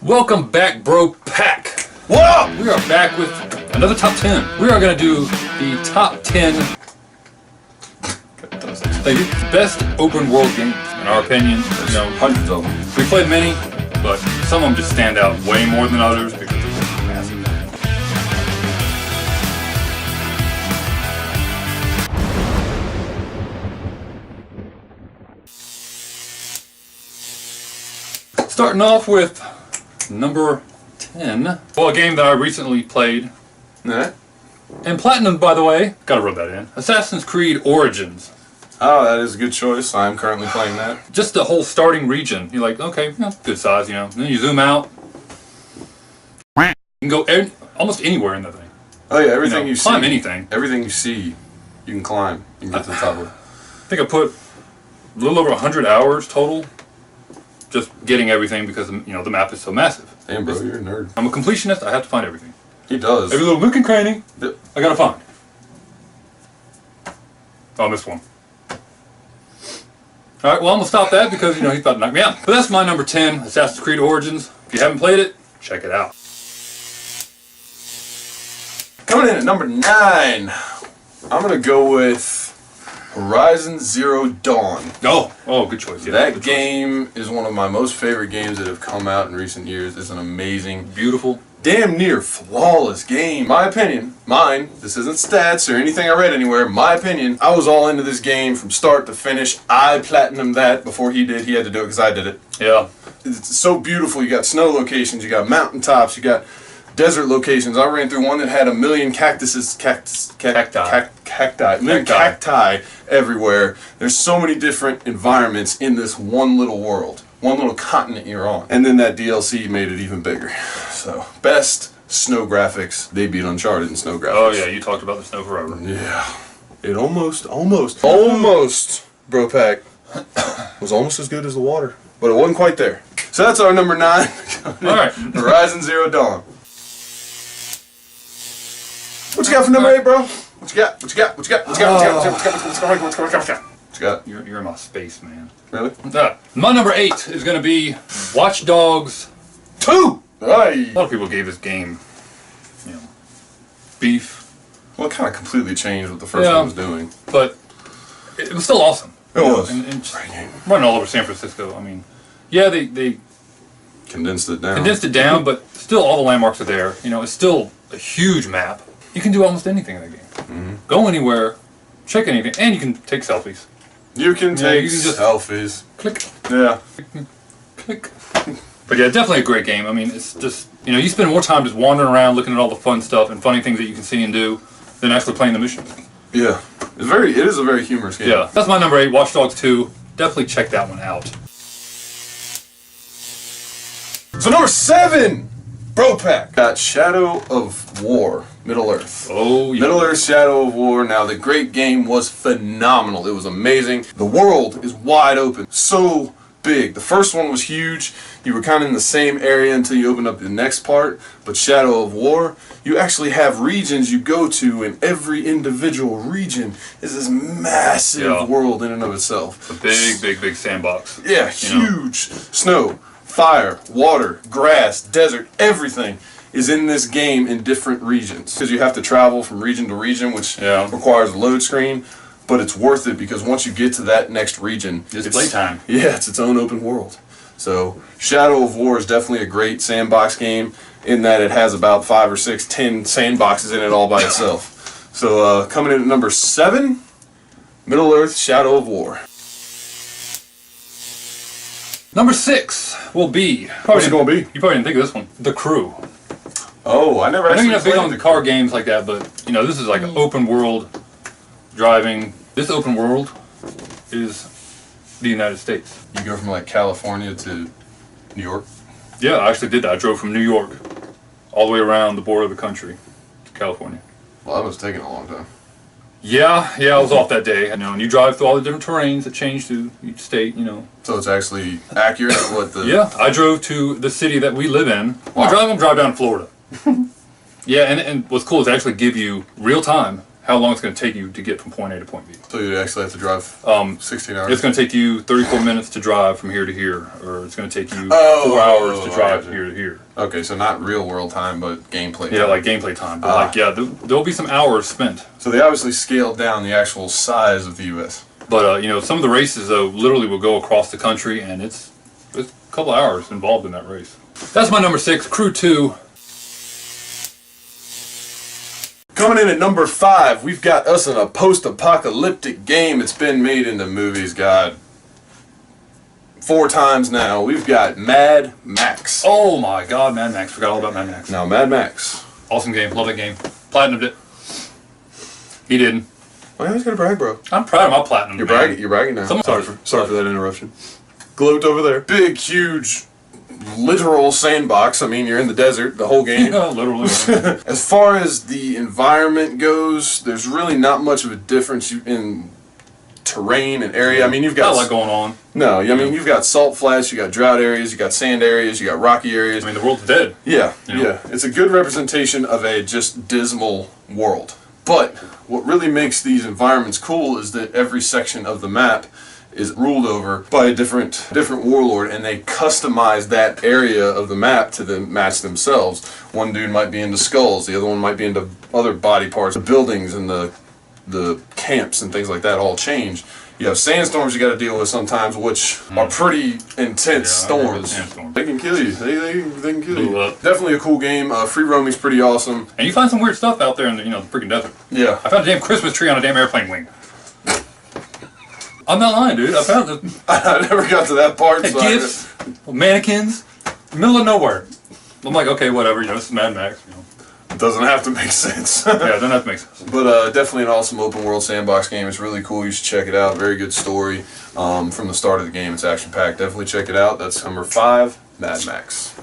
Welcome back, Bro Pack. What up? We are back with another top 10. We are going to do the top 10 best open world games, in our opinion. You know, Hundreds of them. we played many, but some of them just stand out way more than others because they're massive. Starting off with number 10. Well, a game that I recently played. Yeah. And Platinum, by the way, gotta rub that in. Assassin's Creed Origins. Oh, that is a good choice. I'm currently playing that. Just the whole starting region. You're like, okay, yeah, good size, you know. And then you zoom out. You can go almost anywhere in the thing. Oh yeah, everything you climb see. anything. Everything you see, you can climb. You can get to the top of it. I think I put a little over 100 hours total just getting everything because, you know, the map is so massive. Damn, bro, you're a nerd. I'm a completionist. I have to find everything. He does. Every little nook and cranny, Yep. I gotta find. Oh, I missed one. Alright, well, I'm gonna stop that because, you know, he's about to knock me out. But that's my number 10, Assassin's Creed Origins. If you haven't played it, check it out. Coming in at number 9, I'm gonna go with Horizon Zero Dawn. Oh, good choice. Yeah, That good game is one of my most favorite games that have come out in recent years. It's an amazing, choice. Beautiful. damn near flawless game. My opinion, mine, this isn't stats or anything I read anywhere, my opinion, I was all into this game from start to finish. I platinumed that before he did. He had to do it because I did it. Yeah. It's so beautiful. You got snow locations, you got mountaintops, you got desert locations. I ran through one that had a million cacti everywhere. There's so many different environments in this one little world, one little continent you're on. And then that DLC made it even bigger. So, best snow graphics. They beat Uncharted in snow graphics. Oh, yeah, you talked about the snow forever. Yeah. It almost, Bro Pack, was almost as good as the water. But it wasn't quite there. So that's our number 9. Alright. Horizon Zero Dawn. What you got for number 8, bro? What you got? What you got? What you got? What you got? What you got? You're in my space, man. Really? My number 8 is going to be Watch Dogs 2! A Right. lot of people gave this game, you know, beef, Well, it kind of completely changed what the first one was doing. but it was still awesome. It was. And Great game. running all over San Francisco. I mean, yeah, they Condensed it down. condensed it down, but still all the landmarks are there. You know, it's still a huge map. You can do almost anything in the game. Mm-hmm. Go anywhere, check anything, and you can take selfies. You can take you can just- selfies. Click, Yeah. click. But yeah, definitely a great game. I mean, it's just, you know, you spend more time just wandering around looking at all the fun stuff and funny things that you can see and do than actually playing the missions. Yeah. It is a very humorous game. Yeah, that's my number 8, Watch Dogs 2. Definitely check that one out. So number 7, Bro Pack. Got Shadow of War, Middle Earth. Oh, yeah. Middle Earth Shadow of War. Now, the great game was phenomenal. It was amazing. The world is wide open. So big. The first one was huge. You were kind of in the same area until you opened up the next part. But Shadow of War, you actually have regions you go to, and every individual region is this massive world in and of itself. A big sandbox. Yeah, You know? huge. Snow, fire, water, grass, desert, everything is in this game in different regions. Because you have to travel from region to region, which requires a load screen. But it's worth it because once you get to that next region, It's playtime. Yeah, it's its own open world. So Shadow of War is definitely a great sandbox game in that it has about 5 or 6, 10 sandboxes in it all by itself. So coming in at number 7, Middle Earth Shadow of War. Number 6 will be... What's it gonna be? You probably didn't think of this one. The Crew. Oh, I never I know actually you're not big played on the car games like that, but, you know, this is like an open world driving. This open world is the United States. You go from like California to New York. Yeah, I actually did that. I drove from New York all the way around the border of the country to California. Well, that must have taken a long time. Yeah, I was off that day. You know, and you drive through all the different terrains that change through each state, you know. So it's actually accurate what the... Yeah, I drove to the city that we live in. Wow. I'm drive down to Florida. Yeah, and what's cool is they actually give you real time how long it's going to take you to get from point A to point B. So you actually have to drive 16 hours? It's going to take you 34 minutes to drive from here to here, or it's going to take you 4 hours to drive here to here. Okay, so not real world time, but gameplay time. Yeah, like gameplay time. But like, yeah, there'll be some hours spent. So they obviously scaled down the actual size of the U.S. But, you know, some of the races, though, literally will go across the country, and it's a couple hours involved in that race. That's my number 6, Crew 2. Coming in at number 5, we've got us in a post-apocalyptic game. It's been made into movies, God, 4 times now. We've got Mad Max. Oh my God, Mad Max. Forgot all about Mad Max. Now, Mad Max. Awesome game. Love that game. Platinumed it. He didn't. Well, I was gonna brag, bro. I'm proud of my platinum. You're bragging. You're bragging now. Sorry for that interruption. Gloat over there. Big, huge, literal sandbox. I mean, you're in the desert the whole game. Yeah, literally. As far as the environment goes, there's really not much of a difference in terrain and area. I mean, you've got Not a lot going on. No, I mean, you've got salt flats, you got drought areas, you got sand areas, you got rocky areas. I mean, the world's dead. Yeah, You know? yeah. It's a good representation of a just dismal world. But what really makes these environments cool is that every section of the map is ruled over by a different warlord, and they customize that area of the map to match themselves. One dude might be into skulls, the other one might be into other body parts. The buildings and the camps and things like that all change. You have sandstorms you got to deal with sometimes, which are pretty intense storms. They can kill you. They can kill you. Definitely a cool game. Free roaming's pretty awesome. And you find some weird stuff out there in the, the freaking desert. Yeah. I found a damn Christmas tree on a damn airplane wing. I'm not lying, dude. I found it. I never got to that part. Gifts, mannequins, middle of nowhere. I'm like, okay, whatever. This is Mad Max. It doesn't have to make sense. Yeah, it doesn't have to make sense. But definitely an awesome open world sandbox game. It's really cool. You should check it out. Very good story from the start of the game. It's action packed. Definitely check it out. That's number 5, Mad Max.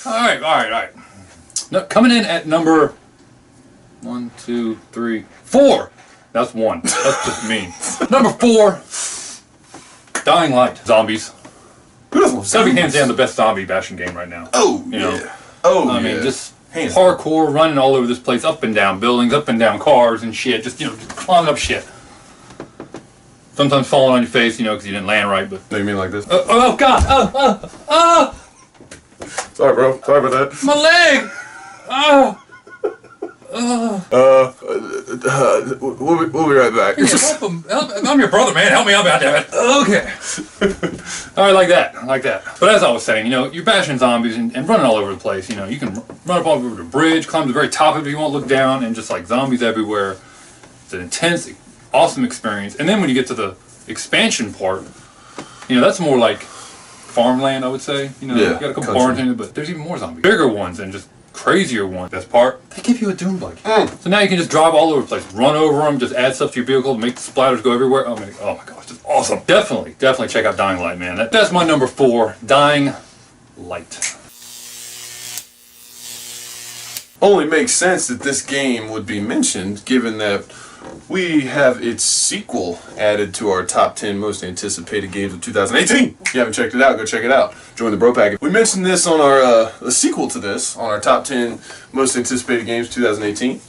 All right. No, coming in at number 1, 2, 3, 4. That's 1. That's just mean. Number 4, Dying Light. Zombies. Who doesn't love It's gotta be zombies? hands down the best zombie bashing game right now. Oh, You know? yeah. Oh, I yeah. mean, just Hands parkour, running all over this place, up and down buildings, up and down cars and shit. Just climbing up shit. Sometimes falling on your face, because you didn't land right. But No, you mean like this? oh God! Sorry, bro. Sorry about that. My leg! We'll be right back. Help him. I'm your brother, man. Help me out, goddammit. Okay. All right, like that. But as I was saying, you're bashing zombies and running all over the place. You can run up all over the bridge, climb to the very top of it if you want to look down, and just like zombies everywhere. It's an intense, awesome experience. And then when you get to the expansion part, that's more like farmland, I would say. You got a couple barns in it, but there's even more zombies. Bigger ones and just crazier ones. Best part, they give you a doom buggy. So now you can just drive all over the place, run over them, just add stuff to your vehicle, make the splatters go everywhere. Oh my gosh, just awesome. Definitely check out Dying Light, man. That's my number 4, Dying Light. Only makes sense that this game would be mentioned, given that we have its sequel added to our top 10 most anticipated games of 2018. If you haven't checked it out, go check it out. Join the Bro Pack. We mentioned this on our the sequel to this on our top 10 most anticipated games of 2018,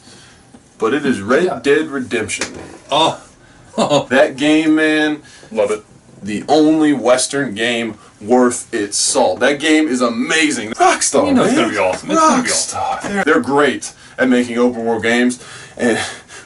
but it is Red Dead Redemption. Oh, That game, man. love it. The only Western game worth its salt. That game is amazing. Rockstar, You know it's man. gonna be awesome. It's gonna be awesome. Rockstar. They're great at making open world games, and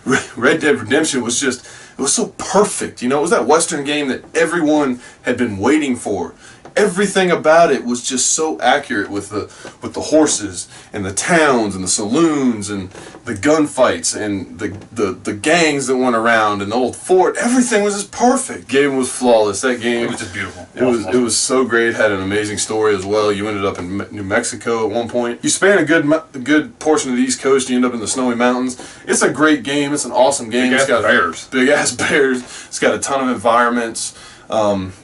Red Dead Redemption was just, it was so perfect. It was that Western game that everyone had been waiting for. Everything about it was just so accurate with the horses and the towns and the saloons and the gunfights and the gangs that went around and the old fort. Everything was just perfect. Game was flawless. That game It was just beautiful. it was so great. Had an amazing story as well. You ended up in New Mexico at one point. You span a good portion of the East Coast. You end up in the snowy mountains. It's a great game. It's an awesome game. Big ass bears. Big ass bears. It's got a ton of environments.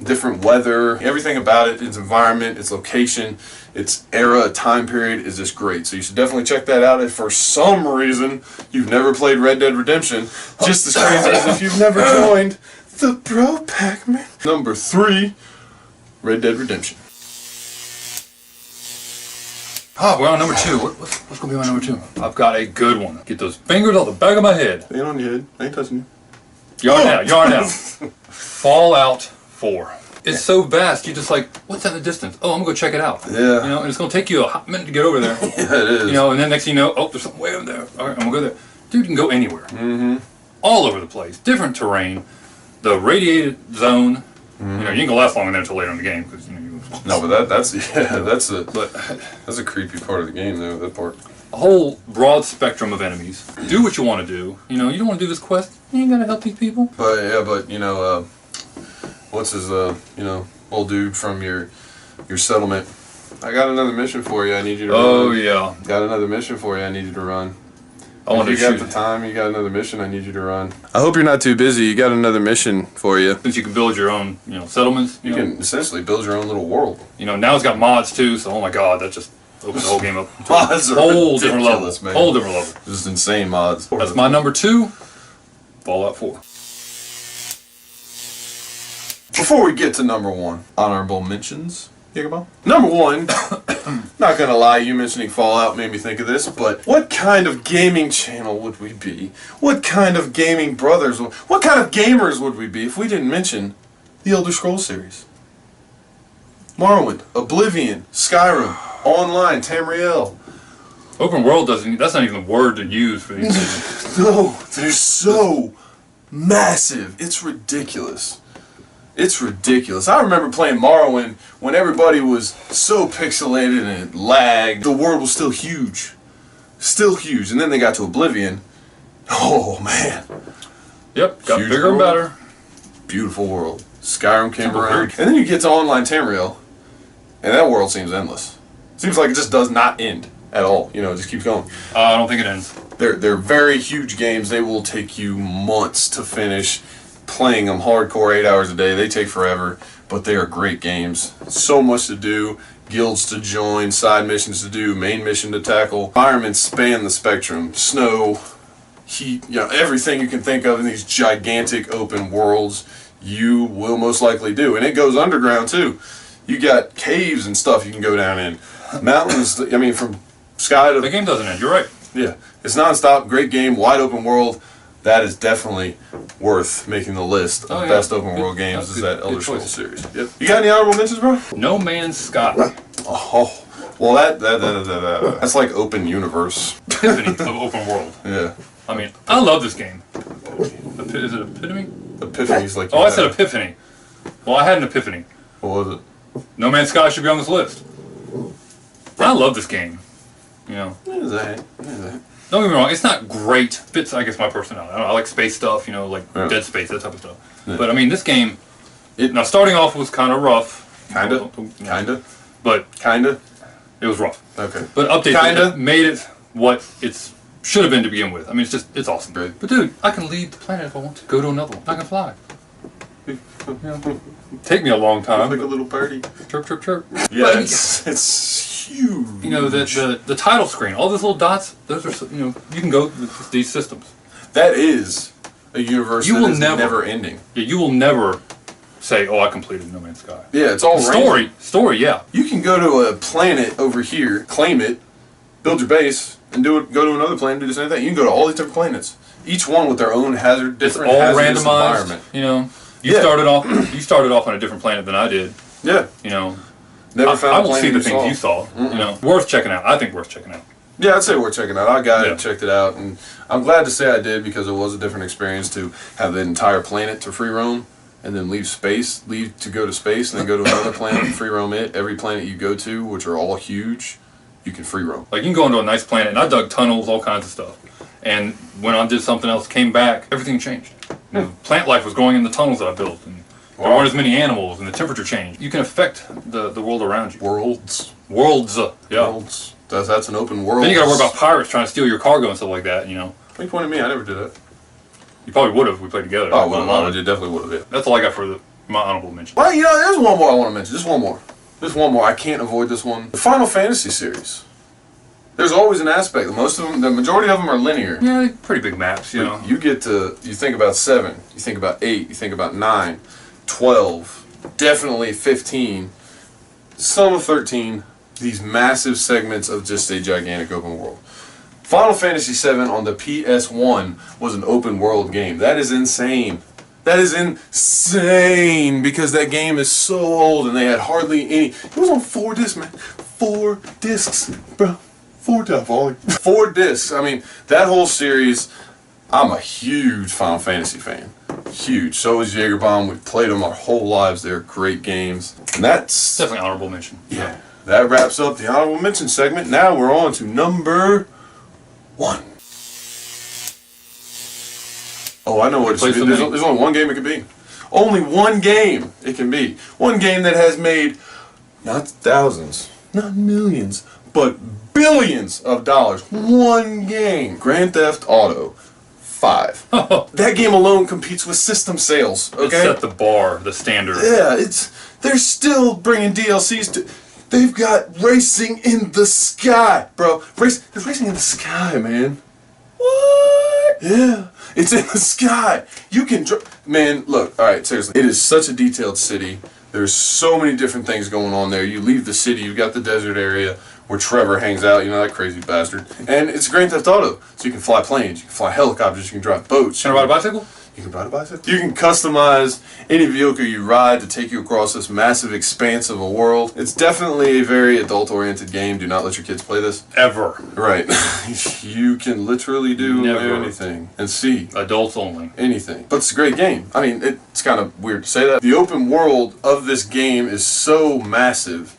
Different weather, everything about it, its environment, its location, its era, time period is just great. So you should definitely check that out if for some reason you've never played Red Dead Redemption. Just as crazy as if you've never joined the Bro Pack, man. Number 3, Red Dead Redemption. Ah, we're on number 2. What's going to be my number 2? I've got a good one. Get those fingers off the back of my head. Ain't on your head. I ain't touching you. You are now. You are now. Fallout 4. It's so vast. You just like, what's that in the distance? Oh, I'm going to go check it out. Yeah. You know, and it's going to take you a hot minute to get over there. Yeah, it is. You know, and then next thing you know, oh, there's something way over there. All right, I'm going to go there. Dude, you can go anywhere. Mm-hmm. All over the place. Different terrain. The radiated zone. You know, you can go last long in there until later in the game because you know. No, but that's a creepy part of the game though. That part. A whole broad spectrum of enemies. Do what you want to do. You know, you don't want to do this quest. You ain't gotta help these people. But yeah, but you know, what's his you know, old dude from your settlement? I got another mission for you. I need you to. Oh run. yeah. Got another mission for you. I need you to run. I want to shoot. You shoot. got the time. You got another mission. I need you to run. I hope you're not too busy. You got another mission for you. Since you can build your own, you know, settlements. You can essentially build your own little world. You know, now it's got mods too. So oh my god, that just opens the whole game up. Mods are whole different level. man. Whole different level. Just insane mods. That's my number 2. Fallout 4. Before we get to number 1, honorable mentions. Number 1, not gonna lie, you mentioning Fallout made me think of this, but what kind of gaming channel would we be? What kind of gaming brothers, what kind of gamers would we be if we didn't mention the Elder Scrolls series? Morrowind, Oblivion, Skyrim, Online, Tamriel. Open world doesn't. That's not even a word to use for these things. No, they're so massive. It's ridiculous. It's ridiculous. I remember playing Morrowind when everybody was so pixelated and it lagged. The world was still huge. Still huge. And then they got to Oblivion. Oh, man. Yep, got Huge bigger and world. better. Beautiful world. Skyrim came Simple around. world. And then you get to Online Tamriel, and that world seems endless. Seems like it just does not end at all. You know, it just keeps going. I don't think it ends. They're very huge games. They will take you months to finish. Playing them hardcore 8 hours a day, they take forever, but they are great games. So much to do, guilds to join, side missions to do, main mission to tackle. Environments span the spectrum. Snow, heat, you know, everything you can think of in these gigantic open worlds, you will most likely do. And it goes underground too. You got caves and stuff you can go down in. Mountains, I mean, from sky to... The game doesn't end, you're right. Yeah, it's non-stop, great game, wide open world. That is definitely worth making the list of best open world games. Is that Elder Scrolls series? Yep. You got any honorable mentions, bro? No Man's Sky. Oh, well that's like open universe. Epiphany of open world. Yeah. I mean, I love this game. Is it Epitome? Epiphany's like. Oh, I said Epiphany. Well, I had an epiphany. What was it? No Man's Sky should be on this list. I love this game. You know. What is that? Don't get me wrong, it's not great. Fits, I guess, my personality. I like space stuff, you know, like Dead Space, that type of stuff. Yeah. But I mean, this game, now starting off was kind of rough. Kinda. But kinda. It was rough. Okay. But updates made it what it should have been to begin with. I mean, it's awesome. Great. But dude, I can leave the planet if I want to. Go to another one. I can fly. You know, take me a long time. Like a little party. Chirp, chirp, chirp. Yeah, it's huge. You know, the title screen, all those little dots, those are, you know, you can go with these systems. That is a universe that is never ending. Yeah, you will never say, oh, I completed No Man's Sky. Yeah, it's all Story, yeah. You can go to a planet over here, claim it, build your base, and go to another planet, do the same thing. You can go to all these different planets. Each one with their own different all hazardous randomized, environment. You know. You started off on a different planet than I did. Yeah. You know. Never found I a will planet see the things you saw. You know. Worth checking out. I think worth checking out. Yeah, I'd say worth checking out. I got it, checked it out, and I'm glad to say I did because it was a different experience to have the entire planet to free roam and then leave to go to space and then go to another planet and free roam it. Every planet you go to, which are all huge, you can free roam. Like you can go into a nice planet, and I dug tunnels, all kinds of stuff. And when I did something else, came back, everything changed. You know, plant life was growing in the tunnels that I built, and there weren't as many animals, and the temperature changed. You can affect the world around you. Worlds. Yeah. Worlds. That's an open world. Then you got to worry about pirates trying to steal your cargo and stuff like that. You know. Are you pointing at me? I never did that. You probably would have if we played together. Oh, well, I definitely would have. Yeah. That's all I got for my honorable mention. Well, you know, there's one more I want to mention. Just one more. I can't avoid this one. The Final Fantasy series. There's always an aspect. The majority of them are linear. Yeah, they're pretty big maps, you know. You think about 7, you think about 8, you think about 9, 12, definitely 15, some of 13, these massive segments of just a gigantic open world. Final Fantasy VII on the PS1 was an open world game. That is insane. That is insane because that game is so old and they had hardly any. It was on 4 discs, man. 4 discs, bro. 4 discs. 4 discs. I mean, that whole series. I'm a huge Final Fantasy fan. Huge. So is Jagerbomb. We've played them our whole lives. They're great games. And that's definitely honorable mention. Yeah. That wraps up the honorable mention segment. Now we're on to number 1. Oh, I know what it should be. There's only one game it could be. Only one game it can be. One game that has made not thousands, not millions, but billions of dollars. One game. Grand Theft Auto 5. That game alone competes with system sales. Okay. It set the bar, the standard. Yeah, they're still bringing DLCs to. They've got racing in the sky, bro. There's racing in the sky, man. What? Yeah, it's in the sky. You can man, look, alright, seriously. It is such a detailed city. There's so many different things going on there. You leave the city, you've got the desert area where Trevor hangs out, you know, that crazy bastard. And it's Grand Theft Auto. So you can fly planes, you can fly helicopters, you can drive boats. Can I ride a bicycle? You can ride a bicycle. You can customize any vehicle you ride to take you across this massive expanse of a world. It's definitely a very adult-oriented game. Do not let your kids play this. Ever. Right. You can literally do Never. anything and see. Adults only. Anything. But it's a great game. I mean, it's kind of weird to say that. The open world of this game is so massive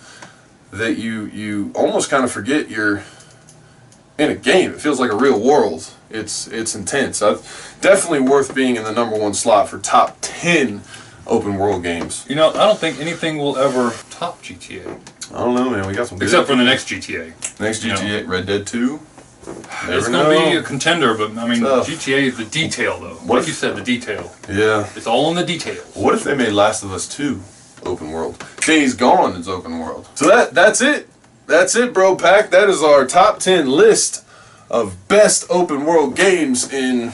that you almost kind of forget you're in a game. It feels like a real world. It's intense. Definitely worth being in the #1 slot for top 10 open world games. You know, I don't think anything will ever top GTA. I don't know, man. We got some good. Except for the next GTA. Next GTA, Red Dead 2. It's going to be a contender, but I mean, Tough. GTA is the detail, though. Like you said, the detail. Yeah. It's all in the details. What if they made Last of Us 2 open world? Days Gone is open world. So that's it. That's it, bro pack. That is our top 10 list of best open world games in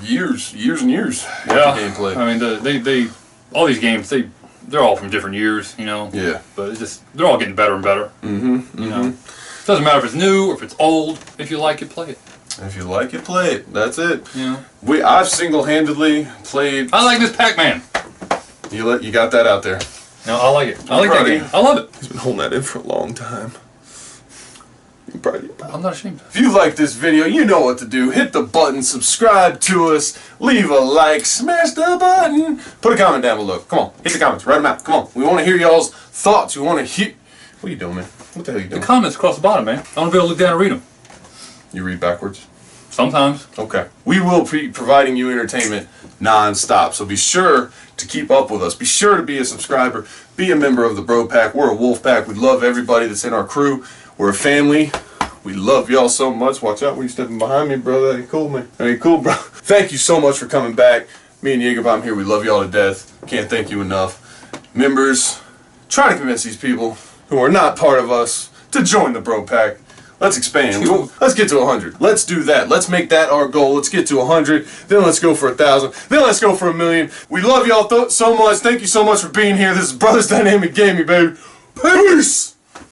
years and years. Yeah. Gameplay. I mean, they all these games, they're all from different years, you know. Yeah. But it's just they're all getting better and better. Mm-hmm. You know. Doesn't matter if it's new or if it's old. If you like it, play it. If you like it, play it. That's it. Yeah. I've single-handedly played. I like this Pac-Man. You got that out there. No, I like it. I like that game. I love it. He's been holding that in for a long time. I'm not ashamed. If you like this video, you know what to do. Hit the button, subscribe to us, leave a like, smash the button. Put a comment down below. Come on, hit the comments, write them out. Come on, we want to hear y'all's thoughts. We want to hear. What are you doing, man? What the hell are you doing? The comments across the bottom, man. I want to be able to look down and read them. You read backwards? Sometimes. Okay. We will be providing you entertainment non-stop, so be sure to keep up with us. Be sure to be a subscriber. Be a member of the Bro Pack. We're a wolf pack. We love everybody that's in our crew. We're a family. We love y'all so much. Watch out when you stepping behind me, bro. That ain't cool, man. That ain't cool, bro. Thank you so much for coming back. Me and Jagerbomb here. We love y'all to death. Can't thank you enough. Members, try to convince these people who are not part of us to join the Bro Pack. Let's expand. Let's get to 100. Let's do that. Let's make that our goal. Let's get to 100. Then let's go for 1,000. Then let's go for 1,000,000. We love y'all so much. Thank you so much for being here. This is Brothers Dynamic Gaming, baby. Peace!